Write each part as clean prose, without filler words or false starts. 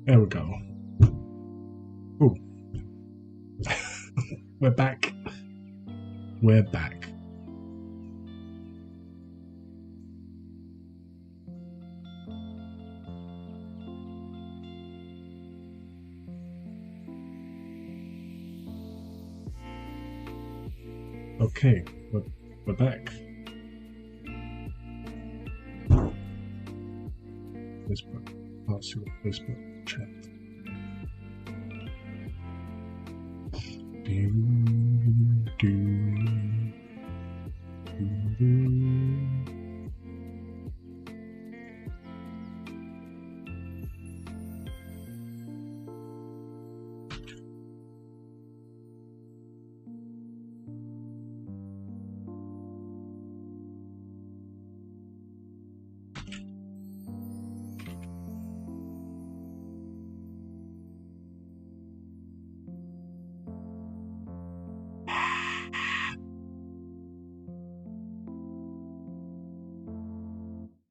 There we go. Ooh. We're back. We're back. Okay, we're back. Facebook. Let's see what Facebook chat.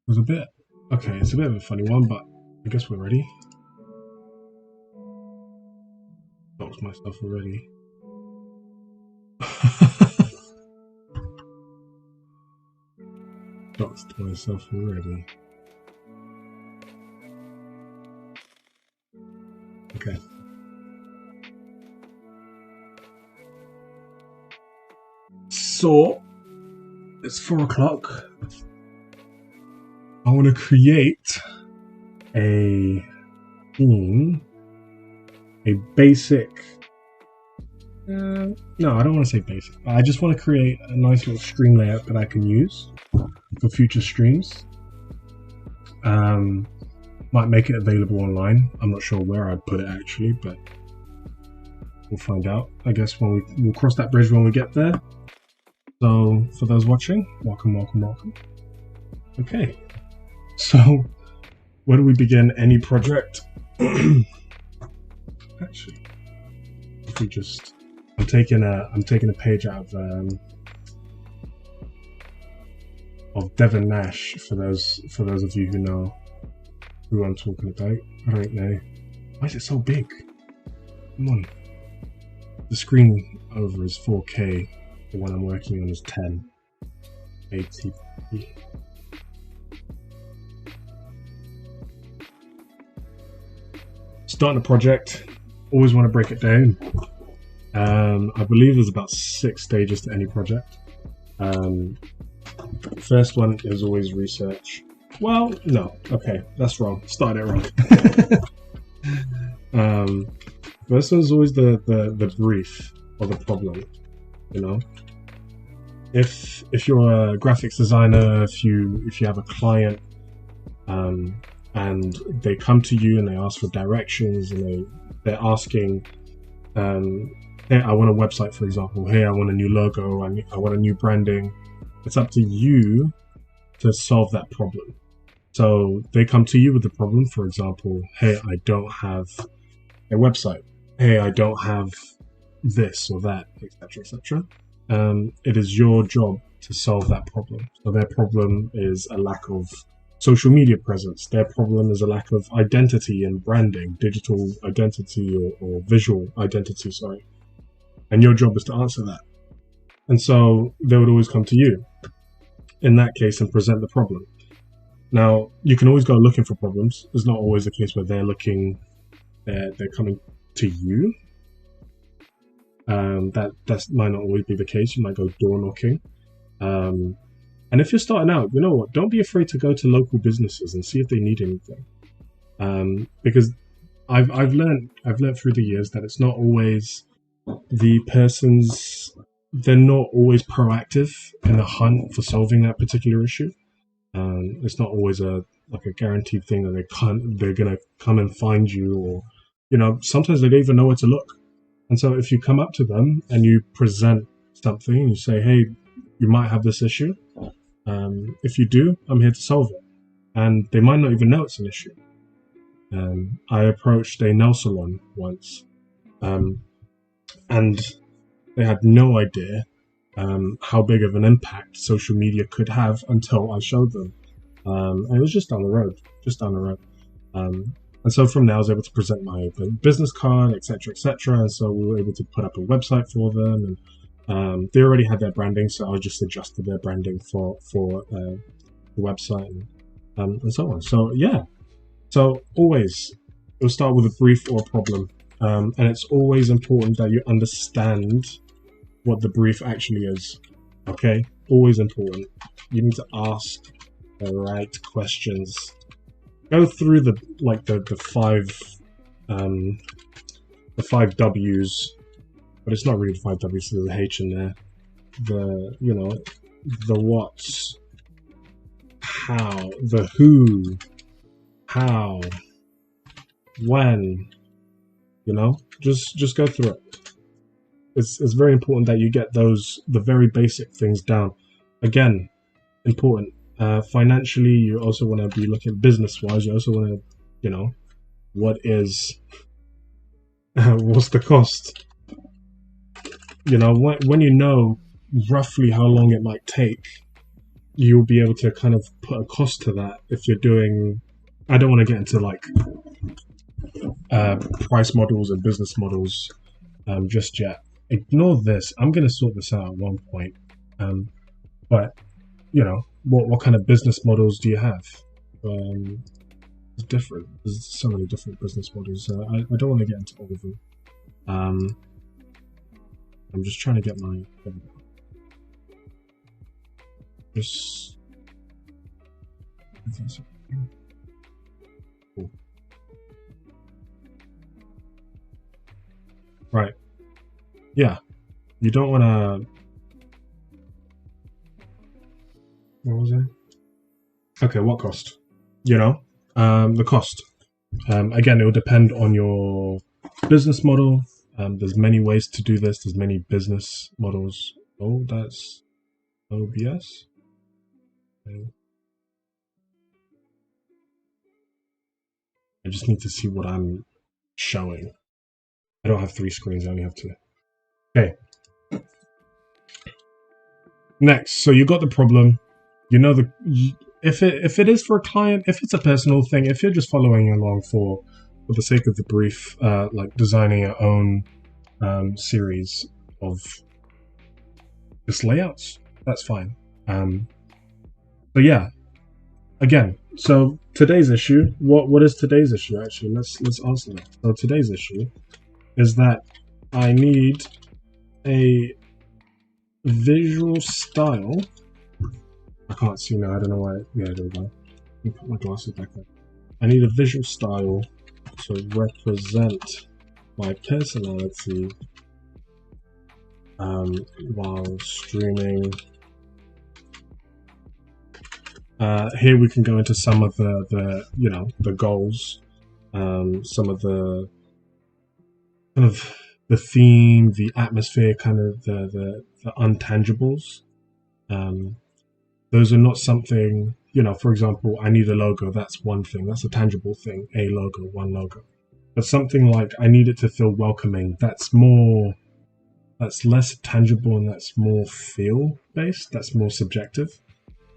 It was a bit, okay, it's a bit of a funny one, but I guess we're ready. Doxed myself already. Doxed myself already. Okay. So, it's 4 o'clock. I want to create a basic, no, I don't want to say basic. I just want to create a nice little stream layout that I can use for future streams. Might make it available online. I'm not sure where I'd put it actually, but we'll find out. I guess we'll cross that bridge when we get there. So for those watching, welcome. Okay. So, where do we begin any project? Actually, if we just, I'm taking a page out of Devon Nash for those of you who know who I'm talking about. I don't know. Why is it so big? Come on. The screen over is 4K. The one I'm working on is 1080p. Starting a project, always want to break it down. I believe there's about 6 stages to any project. First one is always research. Well, no, okay, that's wrong. Started it wrong. First one's always the brief or the problem. You know, if you're a graphics designer, if you have a client, and they come to you and they ask for directions, and they're asking, hey, I want a website, for example. Hey, I want a new logo. I want a new branding. It's up to you to solve that problem. So they come to you with the problem, for example, hey, I don't have a website. Hey, I don't have this or that, etc., etc. It is your job to solve that problem. So their problem is a lack of social media presence. Their problem is a lack of identity and branding, digital identity or visual identity, sorry. And your job is to answer that. And so they would always come to you in that case and present the problem. Now, you can always go looking for problems. It's not always the case where they're coming to you. That might not always be the case. You might go door knocking. And if you're starting out, you know what? Don't be afraid to go to local businesses and see if they need anything. Because I've learned through the years that it's not always the person's. They're not always proactive in the hunt for solving that particular issue. It's not always a guaranteed thing that they're gonna come and find you, or sometimes they don't even know where to look. And so if you come up to them and you present something and you say, hey, you might have this issue. If you do, I'm here to solve it. And they might not even know it's an issue. I approached a nail salon once, and they had no idea how big of an impact social media could have until I showed them. And it was just down the road. And so from there, I was able to present my business card, etc., etc. And so we were able to put up a website for them, and they already had their branding, so I just adjusted their branding for the website, and so on. So yeah, so always it'll start with a brief or a problem, and it's always important that you understand what the brief actually is. Okay, always important. You need to ask the right questions. Go through the five W's, but it's not really the five W's. There's a H in there. The what's, how, the who, how, when. Just go through it. It's very important that you get the very basic things down. Again, important. Financially, you also want to be looking business-wise. You also want to, what's the cost? When you know roughly how long it might take, you'll be able to kind of put a cost to that. If you're doing, I don't want to get into price models and business models just yet. Ignore this. I'm going to sort this out at one point. But what kind of business models do you have? It's different. There's so many different business models. I don't want to get into all of them. I'm just trying to get my just cool. Right. Yeah. You don't want to. What was it? Okay, what cost? The cost. Again, it will depend on your business model. There's many ways to do this. There's many business models. Oh, that's OBS. Okay. I just need to see what I'm showing. I don't have 3 screens. I only have 2. Okay. Next, so you got the problem. If it is for a client, if it's a personal thing, if you're just following along for the sake of the brief, like designing your own series of just layouts, that's fine. But yeah, again, so today's issue, what is today's issue actually? Let's answer that. So today's issue is that I need a visual style. I can't see now, I don't know why. Yeah, there we go. Let me put my glasses back on. I need a visual style to represent my personality while streaming. Here we can go into some of the goals, some of the kind of the theme, the atmosphere, kind of the untangibles. Those are not something, for example, I need a logo. That's one thing. That's a tangible thing. A logo, one logo. But something like I need it to feel welcoming. That's less tangible and that's more feel based. That's more subjective.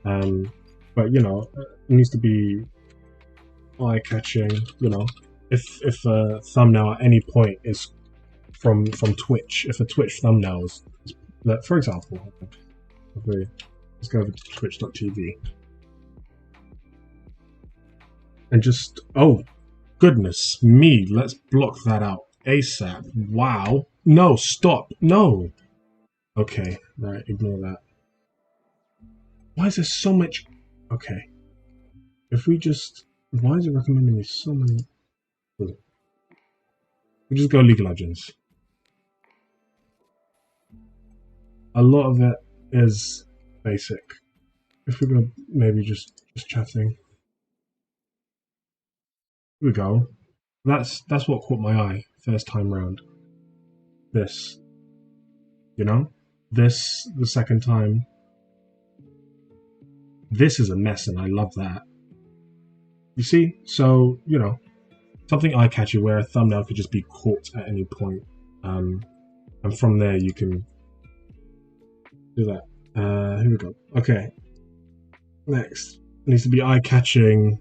But it needs to be eye catching. If a thumbnail at any point is from Twitch, if a Twitch thumbnail is, for example, let's go over to twitch.tv and just, oh goodness me, let's block that out ASAP. Wow, no, stop, no. Okay, right, ignore that. Why is there so much? Okay, if we just, why is it recommending me so many? We just go League of Legends. A lot of it is basic. If we're gonna maybe just chatting. Here we go. That's what caught my eye first time round. This. This the second time. This is a mess and I love that. You see? So, something eye-catchy where a thumbnail could just be caught at any point. And from there you can do that. Here we go. Okay. Next. It needs to be eye-catching.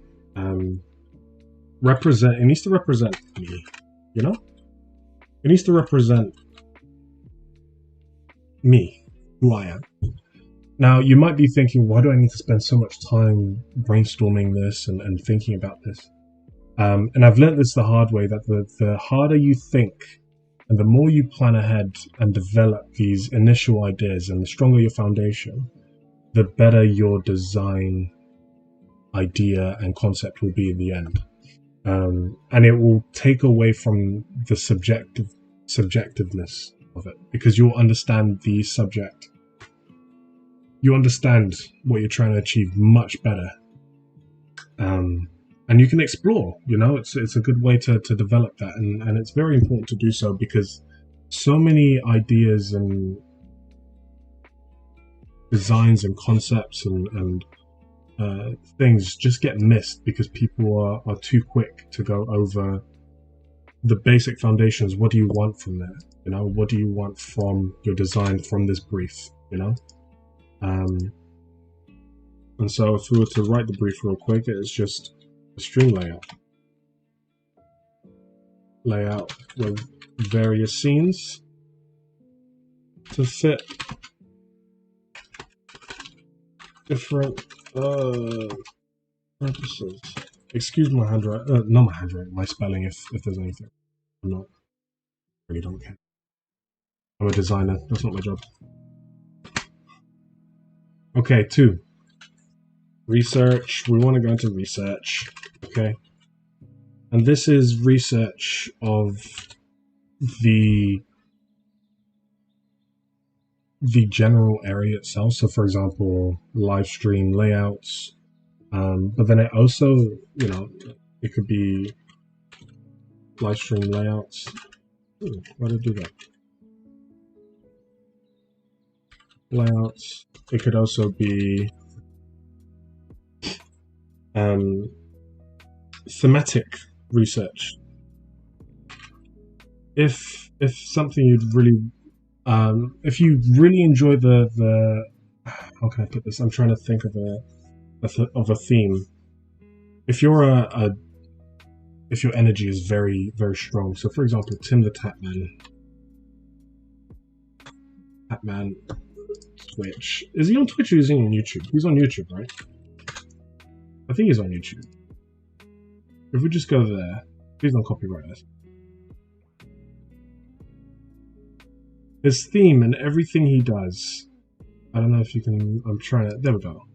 represent. It needs to represent me. You know, it needs to represent me, who I am. Now, you might be thinking, why do I need to spend so much time brainstorming this and thinking about this? And I've learned this the hard way, that the harder you think and the more you plan ahead and develop these initial ideas and the stronger your foundation, the better your design idea and concept will be in the end. And it will take away from the subjectiveness of it, because you'll understand the subject. You understand what you're trying to achieve much better. And you can explore, you know, it's a good way to develop that. And it's very important to do so, because so many ideas and designs and concepts and things just get missed because people are too quick to go over the basic foundations. What do you want from there? You know, what do you want from your design, from this brief, you know? And so if we were to write the brief real quick, it's just a string layout with various scenes to fit different purposes. Excuse my handwriting, not my handwriting, my spelling if there's anything. Really don't care. I'm a designer, that's not my job. Okay, 2. Research. We want to go into research. Okay. And this is research of the general area itself. So for example, live stream layouts. But then it also, you know, it could be live stream layouts. Ooh, why did I do that? Layouts. It could also be thematic research. If something you'd really if you really enjoy the how can I put this? I'm trying to think of a theme. If you're if your energy is very, very strong. So for example, Tim the Tatman Twitch. Is he on Twitch or is he on YouTube? He's on YouTube, right? I think he's on YouTube. If we just go there, please don't copyright us. His theme and everything he does. I don't know if you can. I'm trying to. There we go.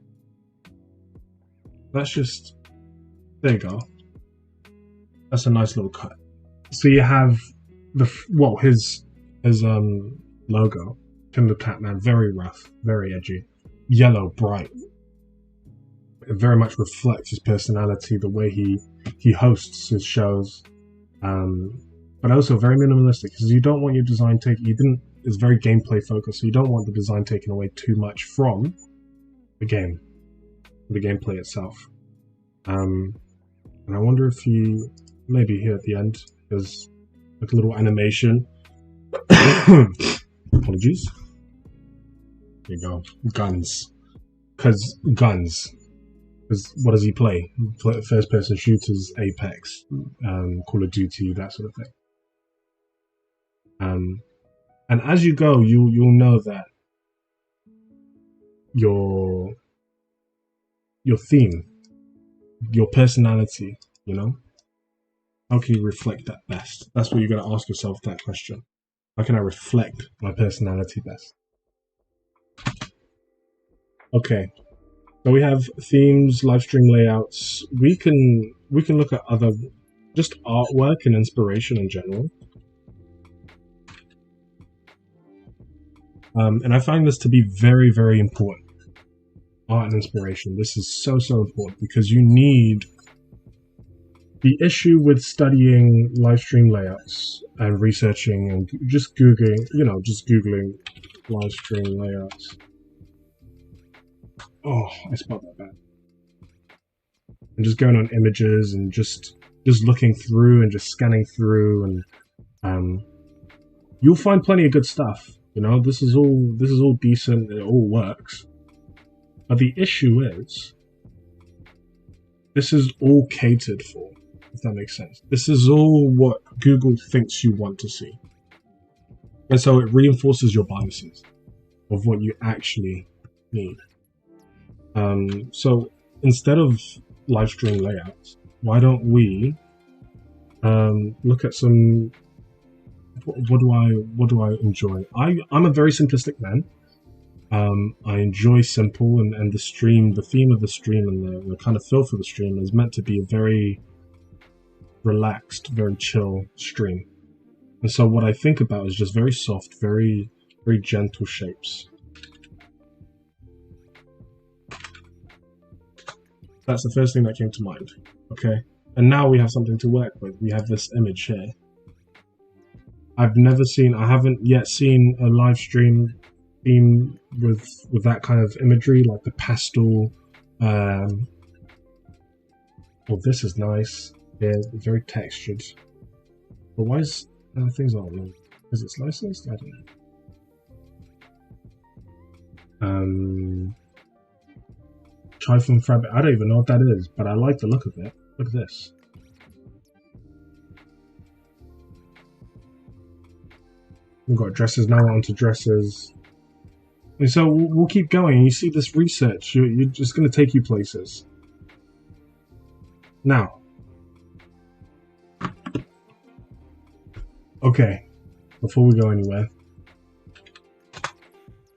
That's just. There you go. That's a nice little cut. So you have his logo, Tim the Tatman, very rough, very edgy, yellow, bright. It very much reflects his personality, the way he hosts his shows, but also very minimalistic, because you don't want your design it's very gameplay focused, so you don't want the design taken away too much from the game, the gameplay itself. And I wonder if you, maybe here at the end, there's like a little animation. Apologies. There you go. Guns. Because what does he play? First person shooters, Apex, Call of Duty, that sort of thing. And as you go, you'll know that your theme, your personality, you know, how can you reflect that best? That's what you're going to ask yourself, that question. How can I reflect my personality best? Okay, so we have themes, live stream layouts. We can look at other, just artwork and inspiration in general. And I find this to be very, very important. Art and inspiration. This is so, so important, because you need. The issue with studying live stream layouts and researching and just Googling live stream layouts. Oh, I spelled that bad. And just going on images and just looking through and just scanning through, and you'll find plenty of good stuff. You know, this is all decent. It all works. But the issue is, this is all catered for. if that makes sense. This is all what Google thinks you want to see. And so it reinforces your biases of what you actually need. So instead of live stream layouts, why don't we look at some, what do I enjoy? I'm a very simplistic man. I enjoy simple, and the theme of the stream and the kind of feel for the stream is meant to be a very relaxed, very chill stream. And so what I think about is just very soft, very, very gentle shapes. That's the first thing that came to mind. Okay. And now we have something to work with. We have this image here. I haven't yet seen a live stream theme with that kind of imagery, like the pastel. Well, this is nice. Yeah, very textured. But why is things aren't known? Is it licensed? I don't know. Typhoon fabric. I don't even know what that is, but I like the look of it. Look at this. We've got dresses now onto dresses. And so we'll keep going. You see this research, you're just going to take you places. Now. Okay, before we go anywhere,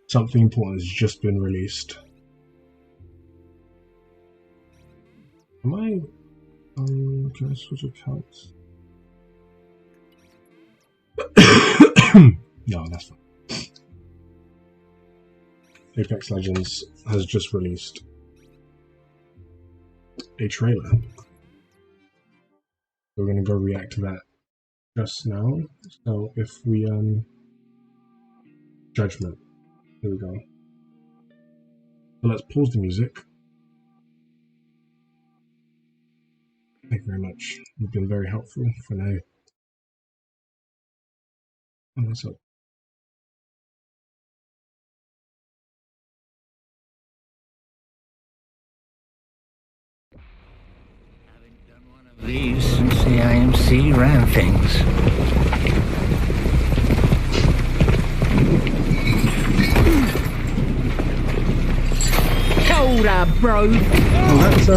something important has just been released. Am I... can I switch accounts? No, that's fine. Apex Legends has just released a trailer. We're going to go react to that just now. So if we judgment, here we go. So let's pause the music. Thank you very much. You've been very helpful for now. Oh, what's up? Haven't done one of these since the IMC ran things. Hold up, bro. Oh, that's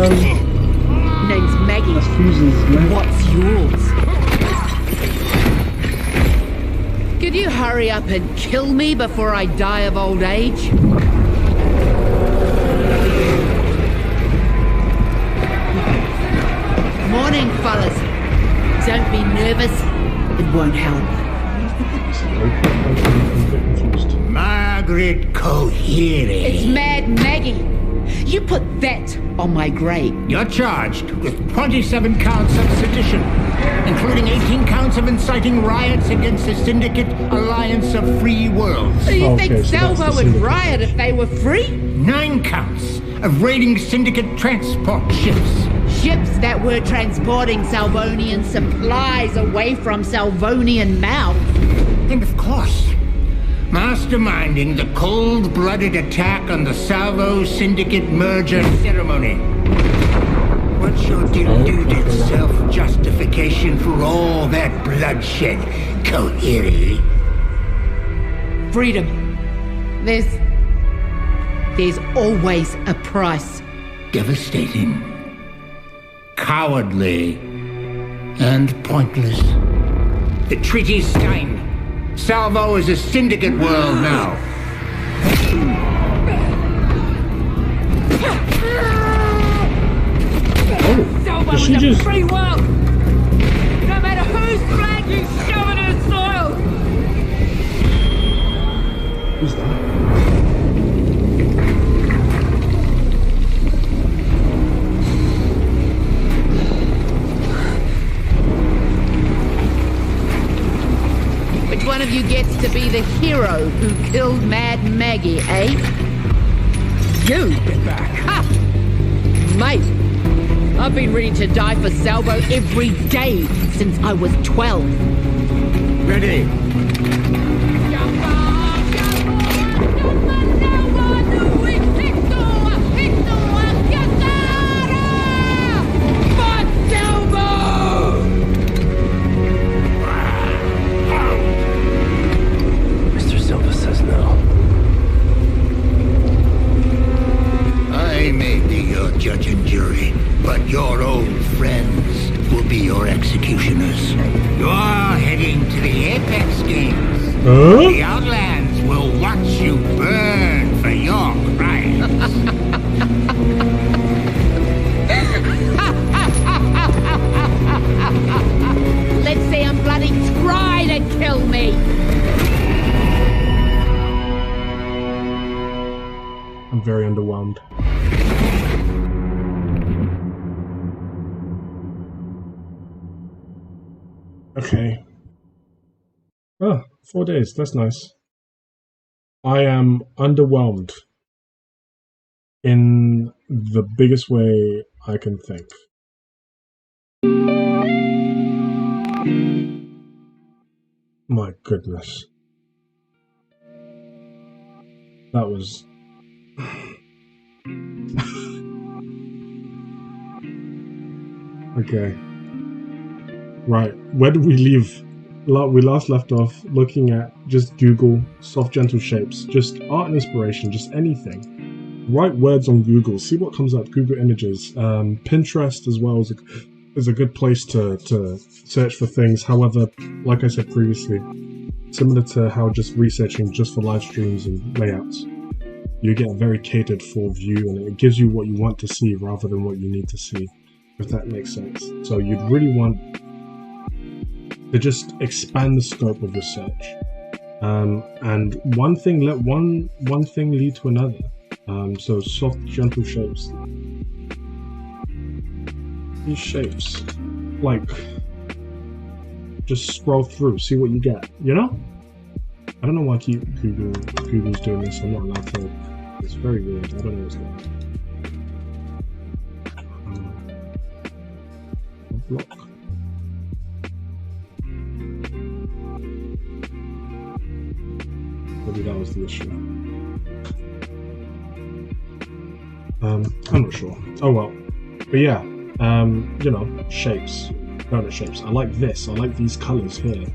Name's Maggie. that's Fusion's name. What's yours? Could you hurry up and kill me before I die of old age? Morning, fellas. Don't be nervous. It won't help. Margaret Cohery. It's Mad Maggie. You put that on my grave. You're charged with 27 counts of sedition, including 18 counts of inciting riots against the Syndicate Alliance of Free Worlds. So you Okay, think so that's Salvo the would syndicate. riot if they were free? 9 counts of raiding Syndicate transport ships. Ships that were transporting Salvonian supplies away from Salvonian mouths. And of course, masterminding the cold-blooded attack on the Salvo Syndicate merger ceremony. What's your deluded self-justification for all that bloodshed, Cohery? Freedom. There's always a price. Devastating, cowardly, and pointless. The treaty's signed. Salvo is a Syndicate world now. Salvo Did is she a just- free world. No matter whose flag you shove in her soil. Who's that? Which one of you gets to be the hero who killed Mad Maggie, eh? You! Get back. Ha! Mate, I've been ready to die for Salvo every day since I was 12. Ready. For Salvo! The Outlands will watch you burn for your crimes. Let's see him bloody try to kill me. I'm very underwhelmed. Okay. Oh, 4 days. That's nice. I am underwhelmed in the biggest way I can think. My goodness. That was... Okay. Right, where did we leave? We last left off looking at just Google, soft gentle shapes, just art and inspiration, just anything. Write words on Google, see what comes up, Google Images. Pinterest as well is a good place to search for things. However, like I said previously, similar to how just researching just for live streams and layouts, you get a very catered for view and it gives you what you want to see rather than what you need to see, if that makes sense. So you'd really want to just expand the scope of your search, and one thing let one thing lead to another. So soft gentle shapes, these shapes, like, just scroll through, see what you get, you know? I don't know why Google's doing this. I'm not allowed to. It's very weird. I don't know what's going on. Block. Maybe that was the issue. I'm not sure. Oh well. But yeah, you know, shapes. Donut shapes. I like this. I like these colors here.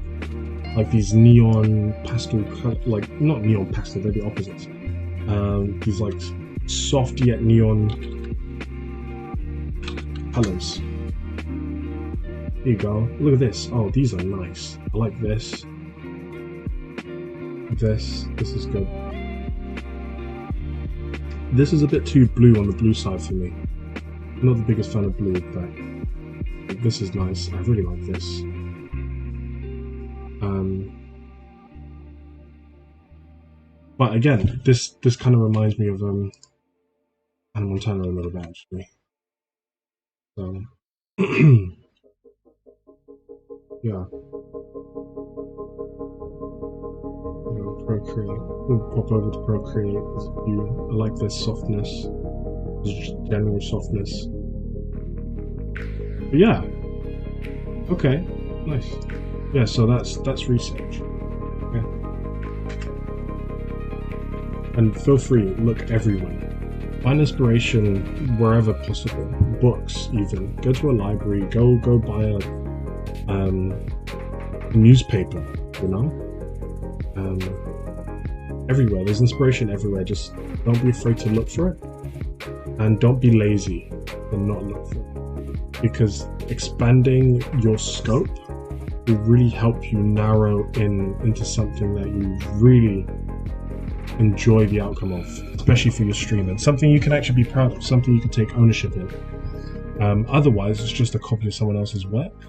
Like these neon pastel, like not neon pastel, they're the opposites. These like soft yet neon colors. Here you go. Look at this. Oh, these are nice. I like this. This is good. This is a bit too blue on the blue side for me. I'm not the biggest fan of blue, but this is nice. I really like this. But again, this kind of reminds me of Hannah Montana a little bit, actually. So yeah. Procreate. We'll pop over to Procreate. I like this softness, this general softness. But yeah. Okay. Nice. Yeah. So that's research. Okay. And feel free, look everywhere. Find inspiration wherever possible. Books, even. Go to a library. Go buy a newspaper. You know. Everywhere, there's inspiration everywhere. Just don't be afraid to look for it, and don't be lazy and not look for it, because expanding your scope will really help you narrow into something that you really enjoy the outcome of, especially for your stream, and something you can actually be proud of, something you can take ownership in. Otherwise, it's just a copy of someone else's work.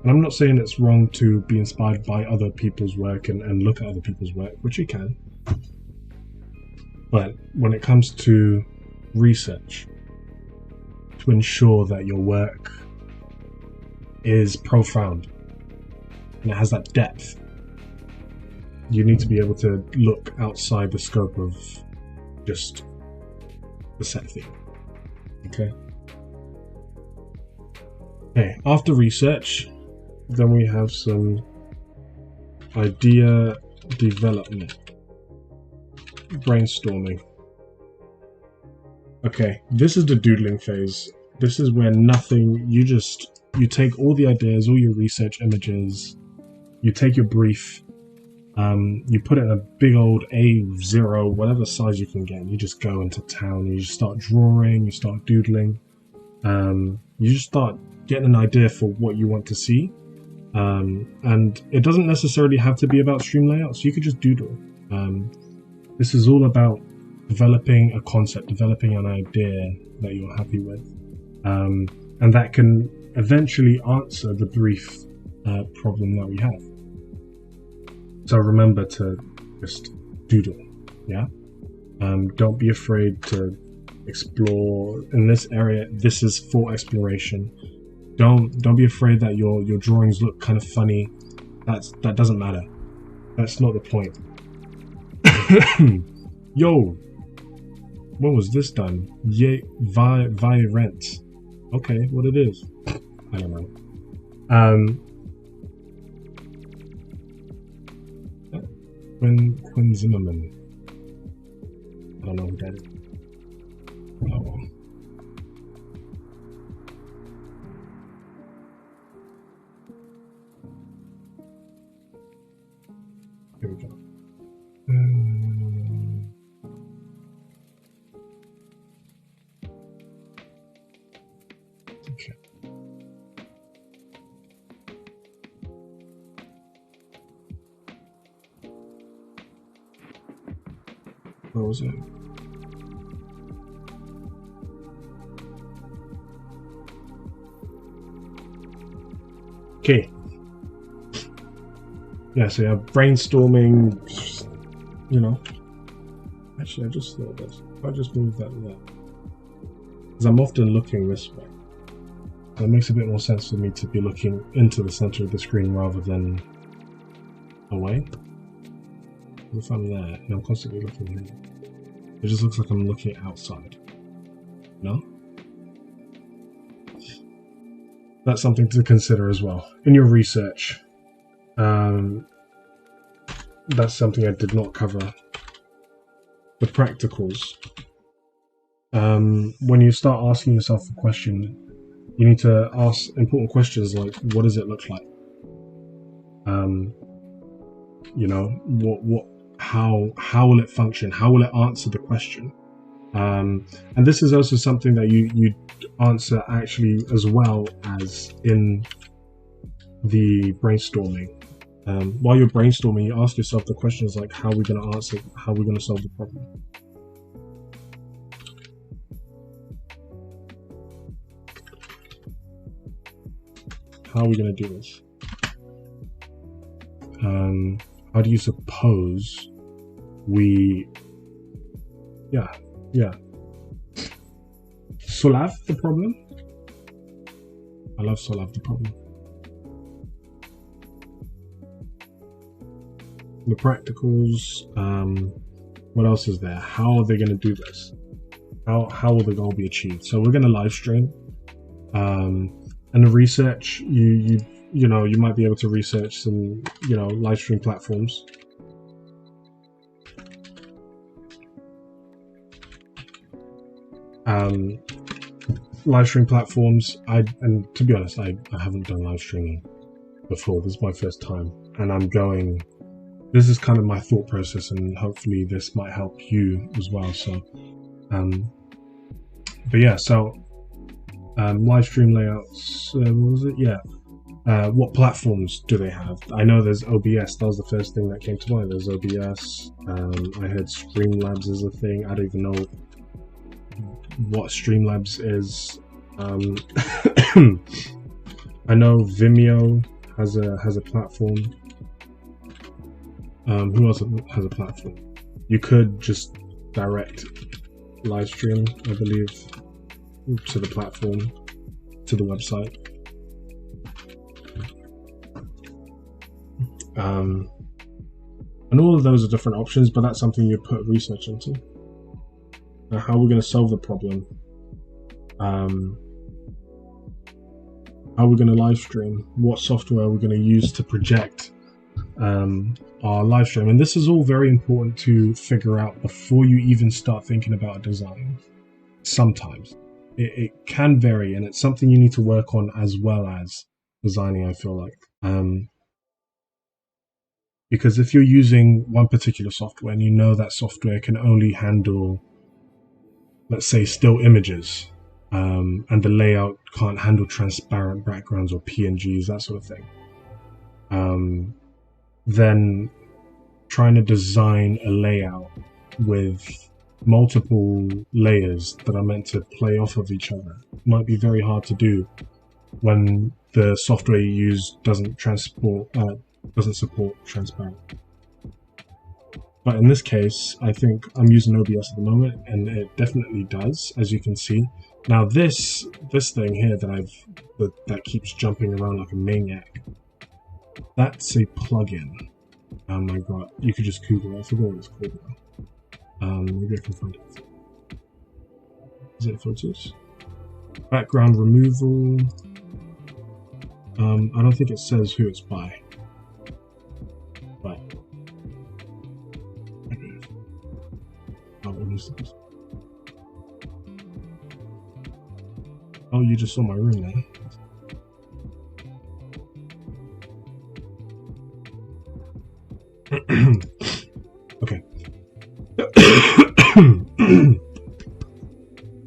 And I'm not saying it's wrong to be inspired by other people's work and look at other people's work, which you can. But when it comes to research, to ensure that your work is profound and it has that depth, you need to be able to look outside the scope of just the set theme. Okay? Okay, after research, then we have some idea development, brainstorming. Okay, this is the doodling phase. This is where you take all the ideas, all your research images, you take your brief, you put it in a big old A0, whatever size you can get, and you just go into town, you just start drawing, you start doodling, you just start getting an idea for what you want to see. And it doesn't necessarily have to be about stream layouts. You could just doodle. This is all about developing a concept, developing an idea that you're happy with, and that can eventually answer the brief problem that we have. So remember to just doodle, yeah? Don't be afraid to explore in this area. This is for exploration. Don't be afraid that your drawings look kind of funny. That doesn't matter. That's not the point. Yo, when was this done? Yay, via rent. Okay, what it is? I don't know. Quinn Zimmerman. I don't know who that is. Oh well. Here we go. Okay. Where was it? Okay. Yeah, so yeah, brainstorming, you know. Actually, I just thought this. If I just move that there. Because I'm often looking this way. So it makes a bit more sense for me to be looking into the center of the screen rather than away. If I'm there and I'm constantly looking here, it just looks like I'm looking outside. No? That's something to consider as well in your research. That's something I did not cover. The practicals. When you start asking yourself a question, you need to ask important questions like, what does it look like? You know, how will it function? How will it answer the question? And this is also something that you answer actually as well as in the brainstorming. While you're brainstorming, you ask yourself the questions like, how are we going to answer? How are we going to solve the problem? How are we going to do this? How do you suppose we... Yeah. Solve the problem? I love solve the problem. The practicals, what else is there? How are they going to do this? How will the goal be achieved? So we're going to live stream, and the research, you know, you might be able to research some, you know, live stream platforms. Live stream platforms, and to be honest, I haven't done live streaming before. This is my first time, and this is kind of my thought process, and hopefully this might help you as well. So but yeah, so live stream layouts, what was it? Yeah. What platforms do they have? I know there's OBS. That was the first thing that came to mind. There's OBS. I heard Streamlabs is a thing. I don't even know what Streamlabs is. I know Vimeo has a platform. Who else has a platform? You could just direct live stream, I believe, to the platform, to the website. And all of those are different options, but that's something you put research into. Now, how are we going to solve the problem? How are we going to live stream? What software are we going to use to project our live stream? And this is all very important to figure out before you even start thinking about design. Sometimes it can vary, and it's something you need to work on as well as designing, I feel like. Because if you're using one particular software and you know that software can only handle, let's say, still images, and the layout can't handle transparent backgrounds or PNGs, that sort of thing, then trying to design a layout with multiple layers that are meant to play off of each other might be very hard to do when the software you use doesn't support transparent. But in this case, I think I'm using OBS at the moment, and it definitely does, as you can see. Now this thing here that keeps jumping around like a maniac, that's a plugin. Oh my god, you could just Google it. I forgot what it's called now. Maybe I can find it. Is it photos? Background removal. I don't think it says who it's by. But what is this? Oh, you just saw my room there. Okay.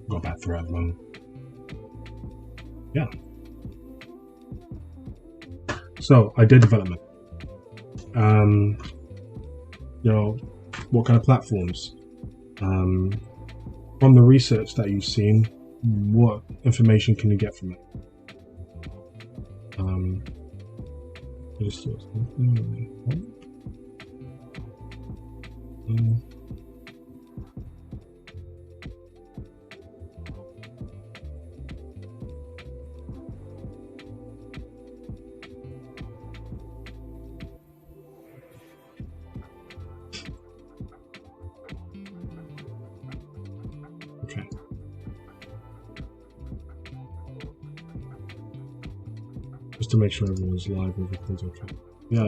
Got back through at the moment. Yeah. So I did development. You know, what kind of platforms? From the research that you've seen, what information can you get from it? Okay. Just to make sure everyone's live, everything's okay. Yeah.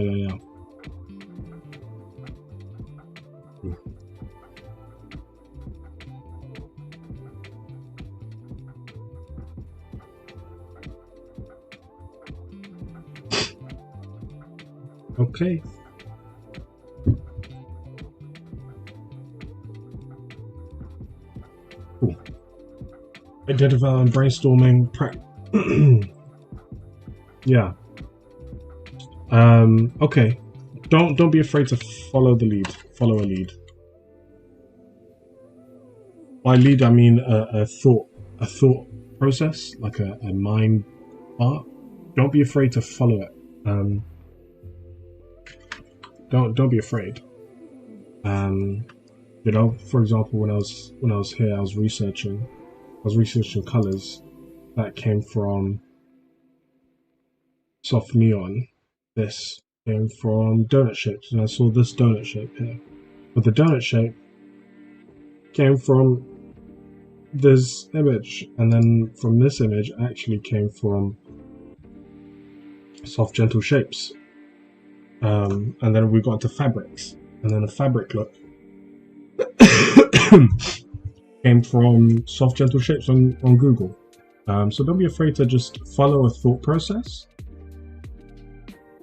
Okay. Cool. Identify and brainstorming. Yeah. Okay. Don't be afraid to follow the lead. Follow a lead. By lead, I mean a thought process, like a mind part. Don't be afraid to follow it. Don't be afraid. You know, for example, when I was here, I was researching colors that came from soft neon. This came from donut shapes, and I saw this donut shape here. But the donut shape came from this image, and then from this image actually came from soft, gentle shapes. And then we got into fabrics, and then the fabric look came from soft, gentle shapes on Google. So don't be afraid to just follow a thought process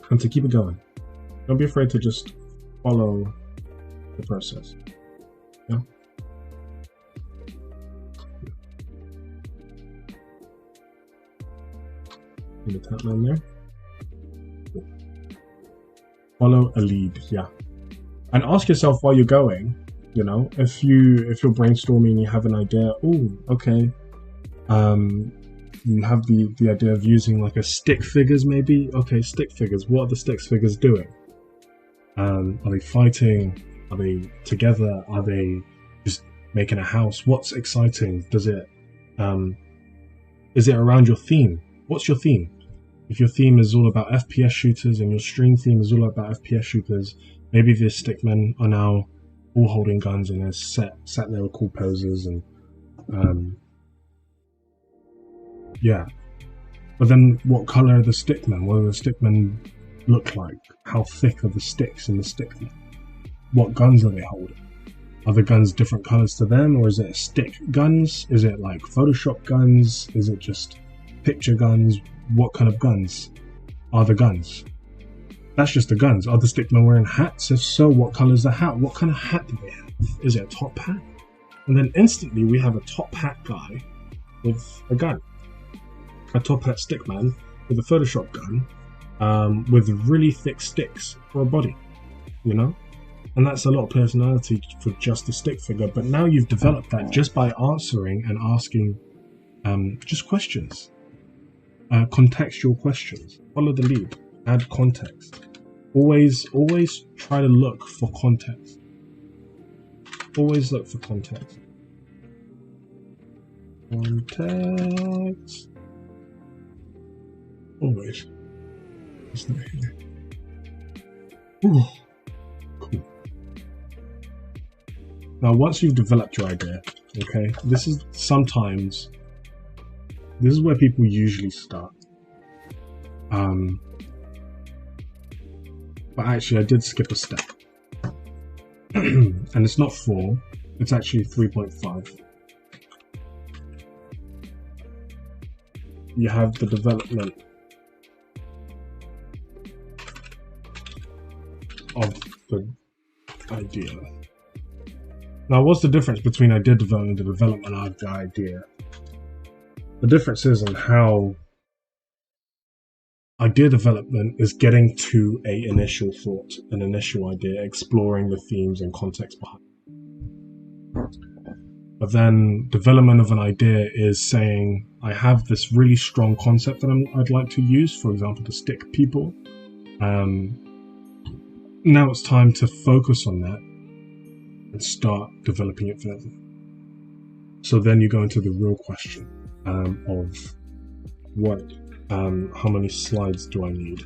and to keep it going. Don't be afraid to just follow the process. Yeah. Leave a tap down there. Cool. Follow a lead, yeah. And ask yourself while you're going, you know, if you're brainstorming, you have an idea. Oh, okay. You have the idea of using like a stick figures, maybe. Okay, stick figures. What are the stick figures doing? Are they fighting? Are they together? Are they just making a house? What's exciting? Is it around your theme? What's your theme? If your theme is all about FPS shooters and your stream theme is all about FPS shooters, maybe the stickmen are now all holding guns and they're sat there with cool poses and yeah. But then what color are the stickmen? What do the stickmen look like? How thick are the sticks in the stickmen? What guns are they holding? Are the guns different colors to them, or is it stick guns? Is it like Photoshop guns? Is it just picture guns? What kind of guns are the guns? That's just the guns. Are the stickmen wearing hats? If so, what color is the hat? What kind of hat do they have? Is it a top hat? And then instantly we have a top hat guy with a gun. A top hat stickman with a Photoshop gun. with really thick sticks for a body, you know? And that's a lot of personality for just a stick figure. But now you've developed that just by answering and asking just questions. Contextual questions. Follow the lead. Add context. Always try to look for context. Always look for context. Context. Always. It's not here. Ooh. Cool. Now, once you've developed your idea, okay, this is where people usually start. But actually, I did skip a step. And it's not 4, it's actually 3.5. You have the development of the idea. Now, what's the difference between idea development and the development of the idea? The difference is in how idea development is getting to an initial thought, an initial idea, exploring the themes and context behind it. But then development of an idea is saying, I have this really strong concept that I'd like to use, for example, to stick people. Now it's time to focus on that and start developing it further. So then you go into the real question of how many slides do I need?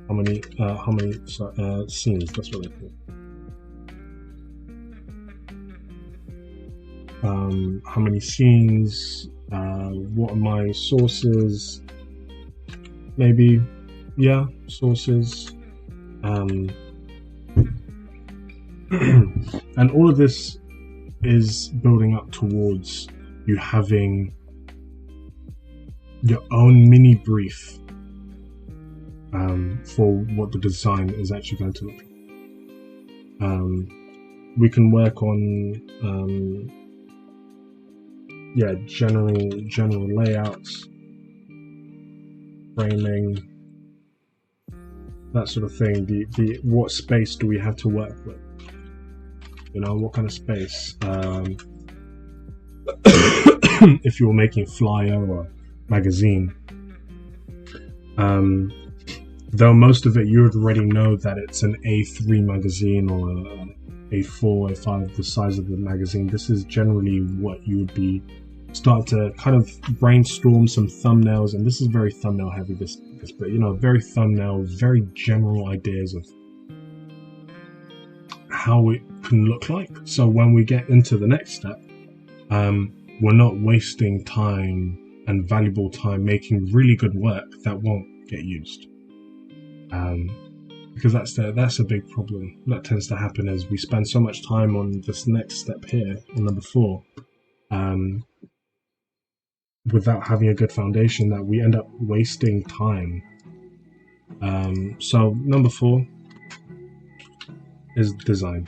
How many scenes? That's what I call it. How many scenes? What are my sources? Maybe, yeah, sources. And all of this is building up towards you having your own mini brief for what the design is actually going to look like. We can work on general layouts, framing, that sort of thing. The what space do we have to work with? You know, what kind of space? If you're making a flyer or magazine, though most of it you would already know that it's an A3 magazine or A4, A5, the size of the magazine. This is generally what you would be start to kind of brainstorm some thumbnails, and this is very thumbnail heavy, this but you know, very thumbnail, very general ideas of how it can look like. So when we get into the next step, we're not wasting time and valuable time making really good work that won't get used, because that's a big problem that tends to happen. Is we spend so much time on this next step here on number 4, without having a good foundation, that we end up wasting time. So number 4 is design.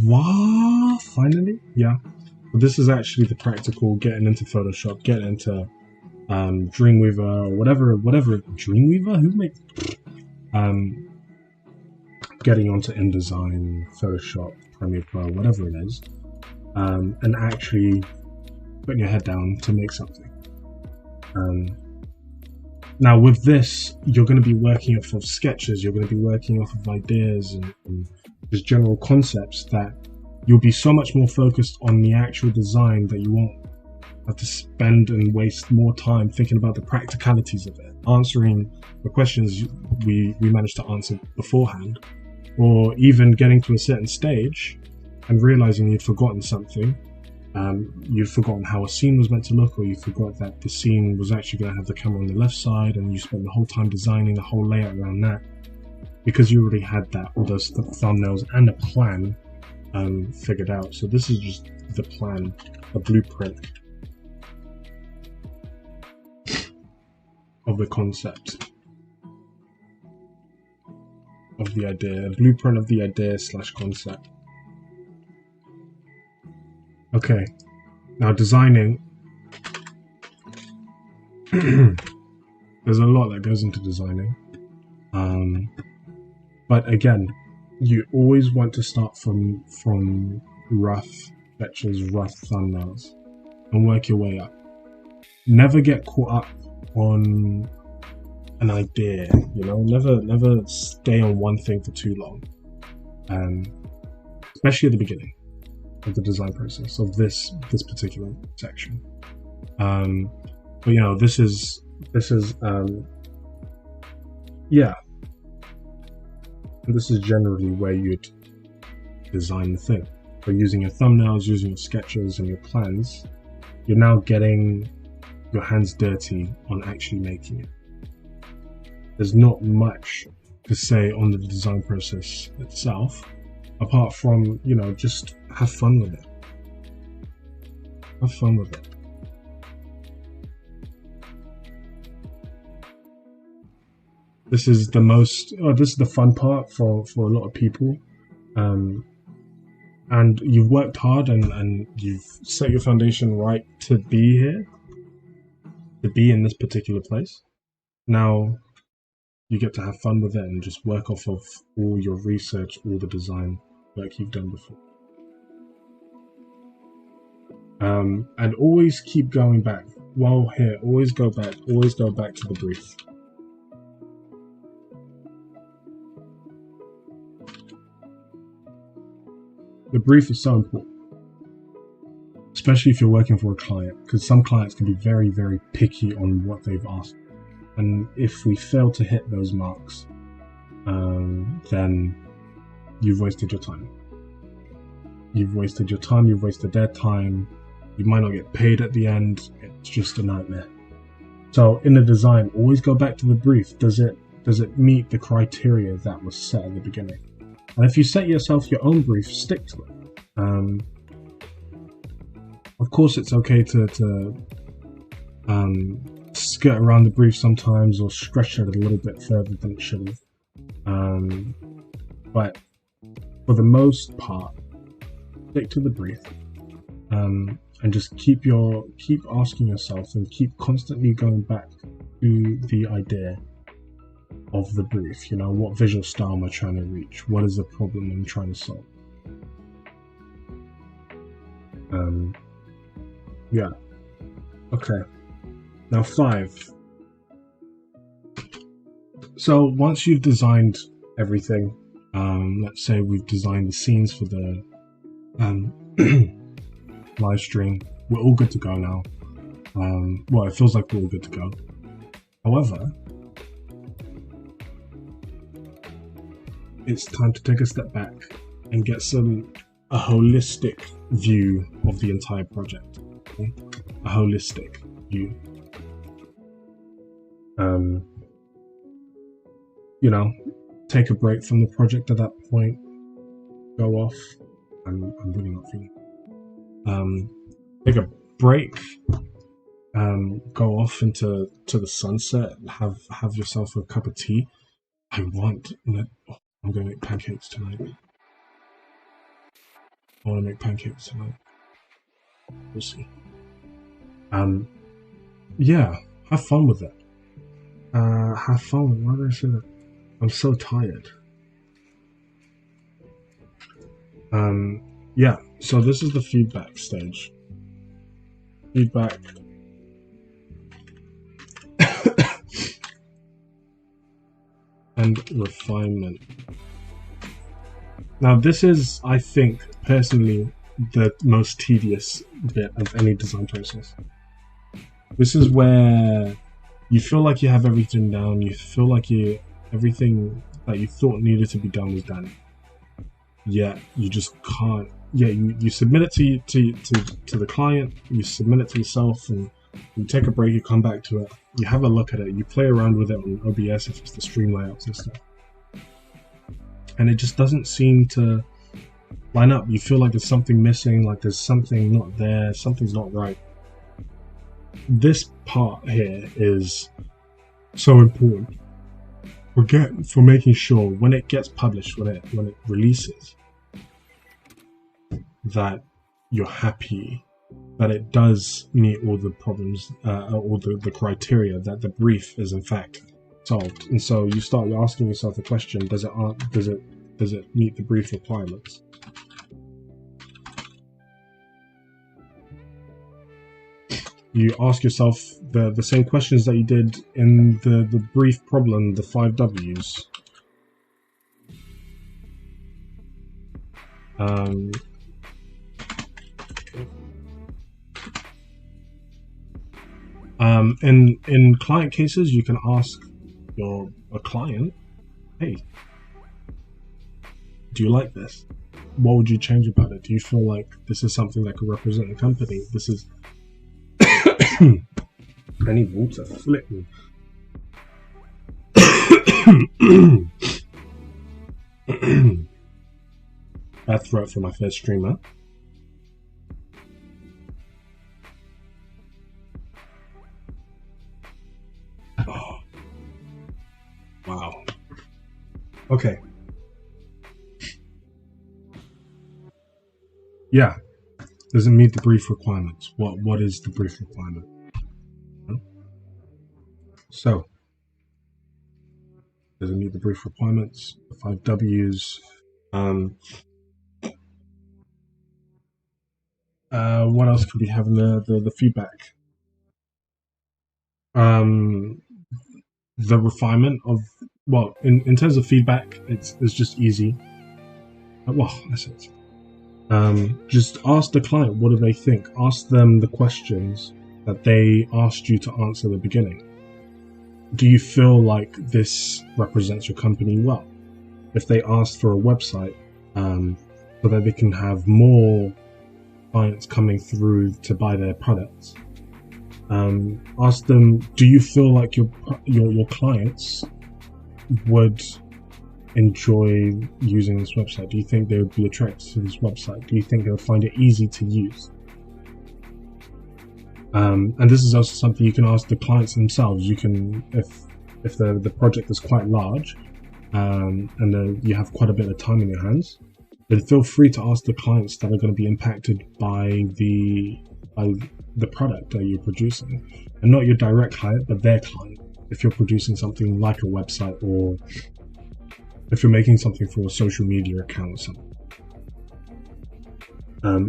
What? Finally? Yeah. But this is actually the practical, getting into Photoshop, getting into Dreamweaver, or whatever Dreamweaver? Who makes getting onto InDesign, Photoshop, Premiere Pro, whatever it is, and actually putting your head down to make something. Now with this, you're going to be working off of sketches, you're going to be working off of ideas and just general concepts, that you'll be so much more focused on the actual design that you won't have to spend and waste more time thinking about the practicalities of it, answering the questions we managed to answer beforehand, or even getting to a certain stage and realizing you'd forgotten something. You'd forgotten how a scene was meant to look, or you forgot that the scene was actually going to have the camera on the left side, and you spent the whole time designing the whole layout around that, because you already had that, all those thumbnails and a plan figured out. So this is just the plan, a blueprint of the concept of the idea, a blueprint of the idea / concept. Okay, now designing. There's a lot that goes into designing. But again, you always want to start from rough sketches, rough thumbnails, and work your way up. Never get caught up on an idea, you know. Never stay on one thing for too long, especially at the beginning of the design process of this particular section. But you know, this is yeah, and this is generally where you'd design the thing. So using your thumbnails, using your sketches and your plans, you're now getting your hands dirty on actually making it. There's not much to say on the design process itself, apart from, you know, just have fun with it. Have fun with it. This is the fun part for a lot of people. And you've worked hard and you've set your foundation right to be here, to be in this particular place. Now you get to have fun with it and just work off of all your research, all the design work you've done before. And always keep going back. While here, always go back to the brief. The brief is so important, especially if you're working for a client, because some clients can be very, very picky on what they've asked. And if we fail to hit those marks, then you've wasted your time. You've wasted your time, you've wasted their time. You might not get paid at the end. It's just a nightmare. So in the design, always go back to the brief. Does it meet the criteria that was set at the beginning? And if you set yourself your own brief, stick to it. Of course, it's okay to skirt around the brief sometimes or stretch it a little bit further than it should have. But for the most part, stick to the brief, and just keep asking yourself and keep constantly going back to the idea of the brief. You know, what visual style am I trying to reach? What is the problem I'm trying to solve? Yeah. Okay. Now 5. So once you've designed everything, let's say we've designed the scenes for the live stream, we're all good to go now. Well, it feels like we're all good to go. However, it's time to take a step back and get a holistic view of the entire project. Okay? A holistic view. You know, take a break from the project at that point. Go off. I'm really not feeling. Take a break. Go off into the sunset. Have yourself a cup of tea. I'm going to make pancakes tonight. I want to make pancakes tonight. We'll see. Yeah, have fun with it. Have fun. Why did I say that? I'm so tired. Yeah, so this is the feedback stage. Feedback. And refinement. Now this is, I think, personally, the most tedious bit of any design process. This is where you feel like you have everything down, you feel like everything that you thought needed to be done is done. Yet you just can't. Yeah, you submit it to the client, you submit it to yourself, and you take a break, you come back to it, you have a look at it, you play around with it on OBS if it's the stream layouts and stuff. And it just doesn't seem to line up. You feel like there's something missing, like there's something not there, something's not right. This part here is so important for making sure when it gets published, when it releases, that you're happy that it does meet all the problems, all the criteria, that the brief is in fact solved. And so you're asking yourself the question: does it meet the brief requirements? You ask yourself the same questions that you did in the brief problem, the 5 W's. In client cases, you can ask a client, hey, do you like this? What would you change about it? Do you feel like this is something that could represent the company? This is I need water, flip me. Bad throat for my first streamer. Oh. Wow. Okay. Yeah. Does it meet the brief requirements? What is the brief requirement? So, does it meet the brief requirements? The 5 W's. What else could we have in the feedback? The refinement of, well, in terms of feedback, it's just easy. Well, that's it. Just ask the client, what do they think? Ask them the questions that they asked you to answer at the beginning. Do you feel like this represents your company well? If they asked for a website, so that they can have more clients coming through to buy their products, ask them, do you feel like your clients would enjoy using this website? Do you think they would be attracted to this website? Do you think they would find it easy to use? And this is also something you can ask the clients themselves. You can, if the project is quite large, and you have quite a bit of time in your hands, then feel free to ask the clients that are going to be impacted by the product that you're producing, and not your direct client, but their client. If you're producing something like a website, or if you're making something for a social media account or something.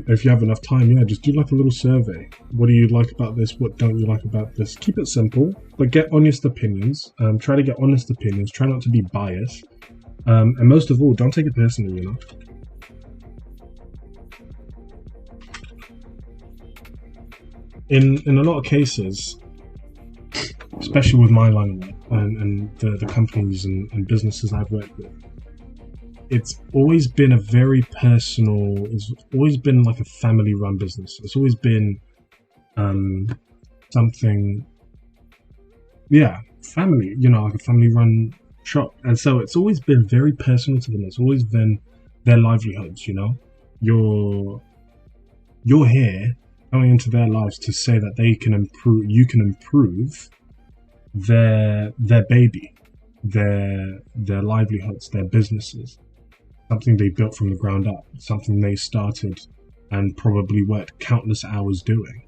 If you have enough time, yeah, just do like a little survey. What do you like about this? What don't you like about this? Keep it simple, but get honest opinions. Try to get honest opinions. Try not to be biased. And most of all, don't take it personally, you know? In a lot of cases, especially with my line of work and the companies and businesses I've worked with, it's always been a very personal, it's always been like a family-run business. It's always been something, yeah, family, you know, like a family-run shop. And so it's always been very personal to them. It's always been their livelihoods, you know? You're here coming into their lives to say that they can improve, you can improve their baby, their livelihoods, their businesses. Something they built from the ground up, something they started and probably worked countless hours doing.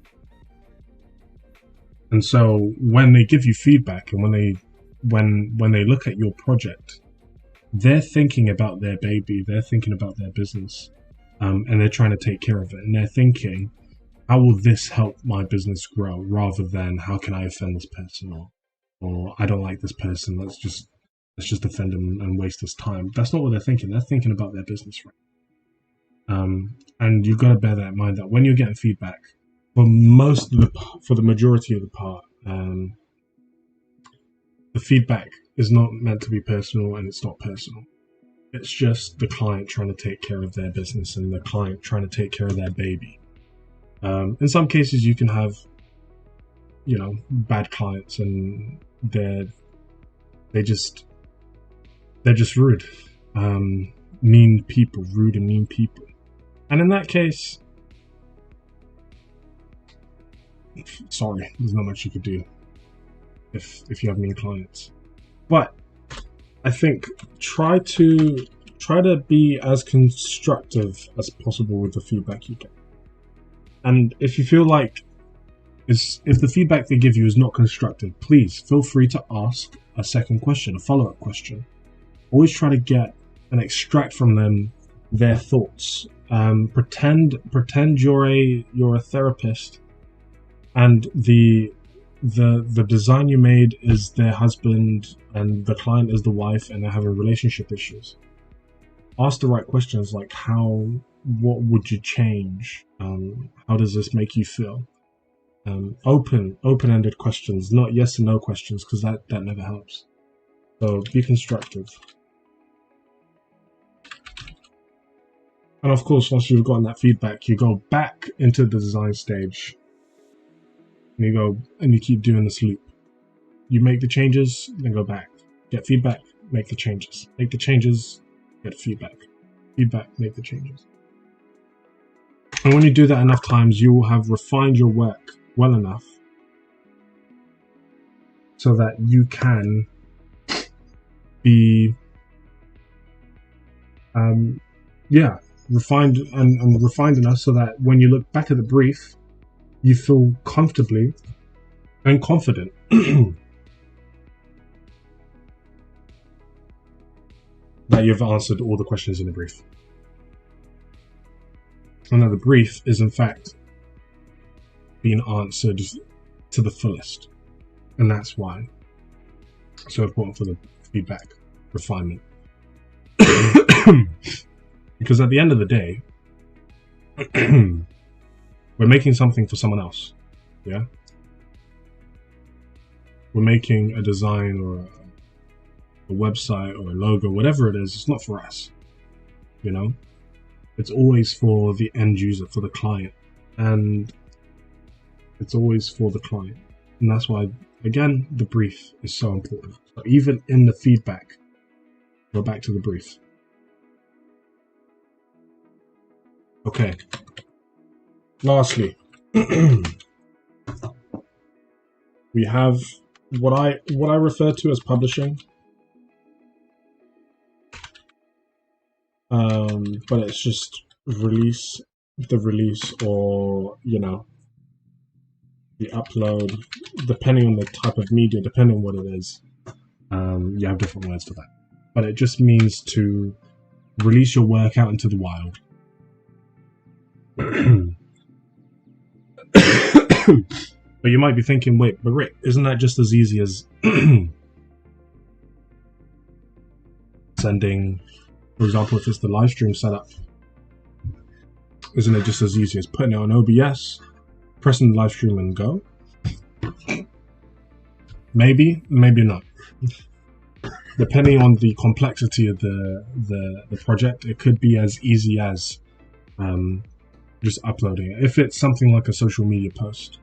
And so when they give you feedback, and when they look at your project, they're thinking about their baby, they're thinking about their business, and they're trying to take care of it. And they're thinking, how will this help my business grow, rather than how can I offend this person, or I don't like this person, let's just offend them and waste this time. That's not what they're thinking. They're thinking about their business, right? And you've got to bear that in mind, that when you're getting feedback, for the majority of the part, the feedback is not meant to be personal, and it's not personal. It's just the client trying to take care of their business and the client trying to take care of their baby. In some cases, you can have, you know, bad clients, and they're just rude, mean people, rude and mean people. And in that case, sorry, there's not much you could do if you have mean clients. But I think try to be as constructive as possible with the feedback you get. And if you feel like if the feedback they give you is not constructive, please feel free to ask a second question, a follow-up question. Always try to get and extract from them their thoughts. Pretend you're a therapist, and the design you made is their husband and the client is the wife, and they're having relationship issues. Ask the right questions, like what would you change? How does this make you feel? Open-ended questions, not yes and no questions, because that never helps. So be constructive. And of course, once you've gotten that feedback, you go back into the design stage. And you keep doing this loop. You make the changes, then go back. Get feedback, make the changes. Make the changes, get feedback. Feedback, make the changes. And when you do that enough times, you will have refined your work well enough so that you can be refined and refined enough so that when you look back at the brief, you feel comfortably and confident that you've answered all the questions in the brief. And that the brief is in fact being answered to the fullest. And that's why it's so important for the feedback refinement. Because at the end of the day, we're making something for someone else. Yeah? We're making a design or a website or a logo, whatever it is, it's not for us. You know? It's always for the end user, for the client. And it's always for the client. And that's why, again, the brief is so important. So even in the feedback, go back to the brief. Okay. Lastly, we have what I refer to as publishing. But it's just release, or, you know, the upload, depending on the type of media, depending on what it is. You have different words for that. But it just means to release your work out into the wild. But you might be thinking, wait, but Rick, isn't that just as easy as sending, for example, if it's the live stream setup, isn't it just as easy as putting it on OBS, pressing the live stream and go? Maybe, maybe not. Depending on the complexity of the project, it could be as easy as just uploading it. If it's something like a social media post,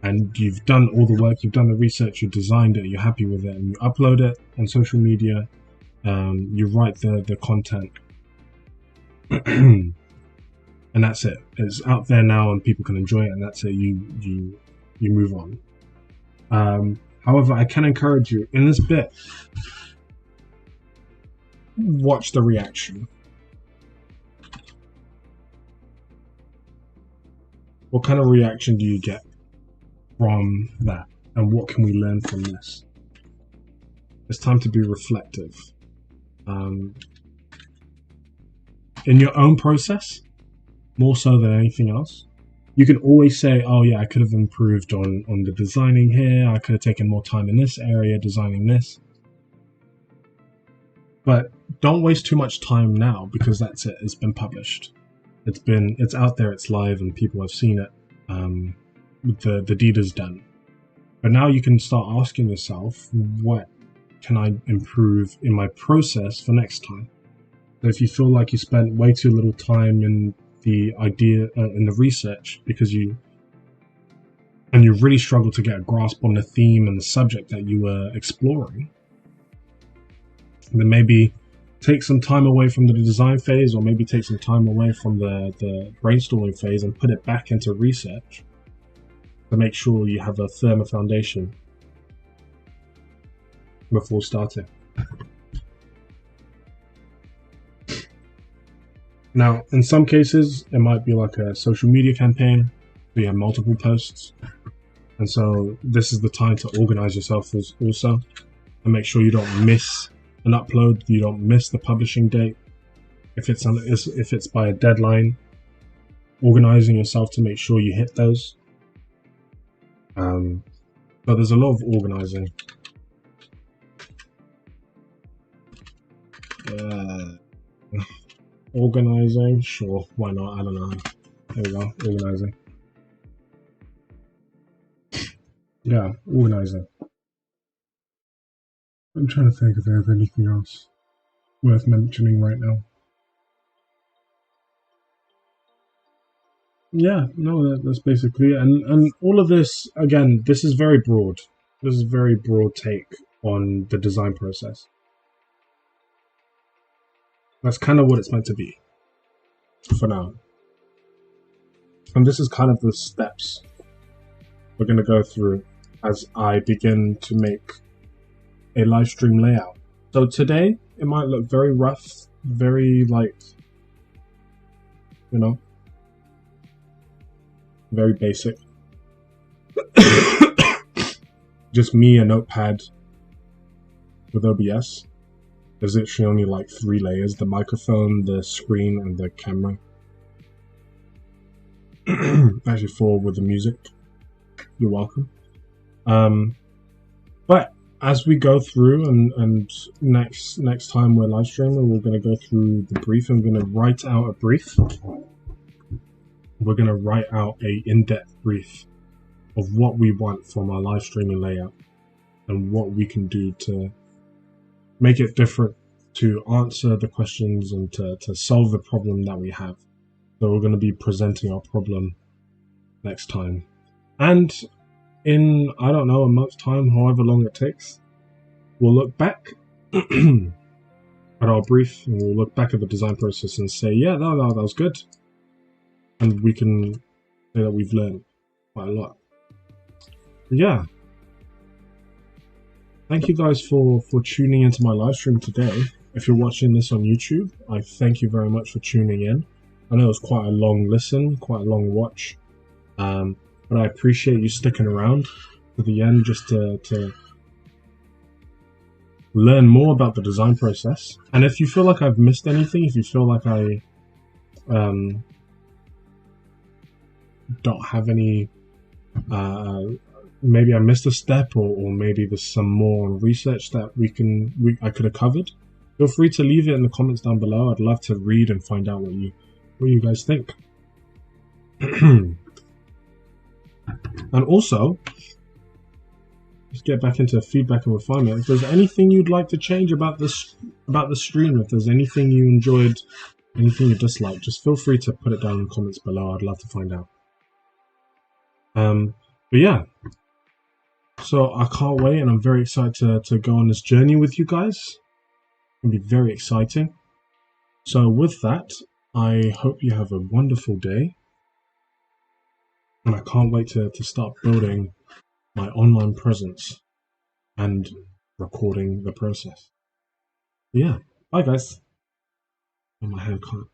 and you've done all the work, you've done the research, you designed it, you're happy with it, and you upload it on social media, you write the content, and that's it. It's out there now, and people can enjoy it, and that's it. You move on. However, I can encourage you in this bit. Watch the reaction. What kind of reaction do you get from that? And what can we learn from this? It's time to be reflective. In your own process, more so than anything else, you can always say, oh yeah, I could have improved on the designing here. I could have taken more time in this area designing this. But don't waste too much time now, because that's it. It's been published. It's out there. It's live, and people have seen it. The deed is done. But now you can start asking yourself, what can I improve in my process for next time? So if you feel like you spent way too little time in the idea, in the research, because you really struggled to get a grasp on the theme and the subject that you were exploring, then maybe take some time away from the design phase, or maybe take some time away from the brainstorming phase and put it back into research to make sure you have a firmer foundation before starting. Now, in some cases, it might be like a social media campaign. you have multiple posts. And so this is the time to organize yourself also, and make sure you don't miss an upload, you don't miss the publishing date. If it's by a deadline, organizing yourself to make sure you hit those. But there's a lot of organizing. Organizing, sure, why not? I don't know. There we go, organizing. Yeah, organizing. I'm trying to think if there's anything else worth mentioning right now. Yeah, no, that's basically it. And all of this, again, this is very broad. This is a very broad take on the design process. That's kind of what it's meant to be for now. And this is kind of the steps we're going to go through as I begin to make a live stream layout. So today, it might look very rough, very like, you know, very basic. Just me, a notepad with OBS. There's literally only like 3 layers: the microphone, the screen, and the camera. Actually 4 with the music. You're welcome. But as we go through, and next time we're live streaming, we're going to go through the brief, and we're going to write out a brief. We're going to write out a in-depth brief of what we want from our live streaming layout and what we can do to make it different, to answer the questions and to solve the problem that we have. So we're going to be presenting our problem next time. And in, I don't know, a month's time, however long it takes, we'll look back at our brief, and we'll look back at the design process and say, yeah, no, that was good. And we can say that we've learned quite a lot. Yeah. Thank you guys for tuning into my live stream today. If you're watching this on YouTube, I thank you very much for tuning in. I know it was quite a long listen, quite a long watch. But I appreciate you sticking around to the end just to learn more about the design process. And if you feel like I've missed anything, if you feel like I don't have any, maybe I missed a step, or maybe there's some more research that I could have covered, feel free to leave it in the comments down below. I'd love to read and find out what you guys think. And also, let's get back into feedback and refinement. If there's anything you'd like to change about the stream, if there's anything you enjoyed, anything you disliked, just feel free to put it down in the comments below. I'd love to find out. But yeah, so I can't wait, and I'm very excited to go on this journey with you guys. It's gonna be very exciting. So with that, I hope you have a wonderful day, and I can't wait to start building my online presence and recording the process. Yeah, bye guys. And my hand can't.